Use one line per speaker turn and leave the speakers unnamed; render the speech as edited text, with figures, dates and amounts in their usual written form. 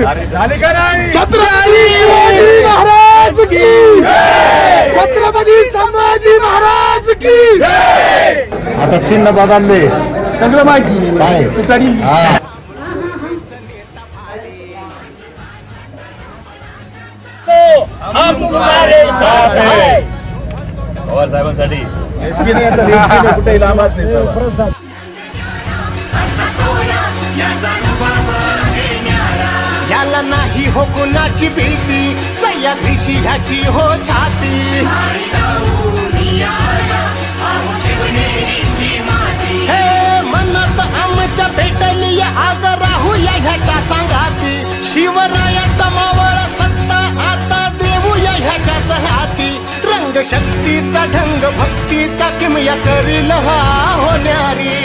झाले का नाही?
छत्रपती शिवाजी महाराज की, छत्रपती संभाजी महाराज की.
आता चिन्ह बदलले
सगळं माहिती
काय?
तरी
हम तुम्हारे साथ हैं. पवार साहेबांसाठी
कुठेही लांबच नाही.
याला नाही हो कुणाची भीती, सह्याद्रीची ह्याची हो छाती. हे मनात आमच्या भेटली आग राहूया ह्याच्या सांगाती. शिवरायाचा मावळ सत्ता आता देऊया ह्याच्याच हाती. रंग शक्तीचा ढंग भक्तीचा किमया करील हा होणारी.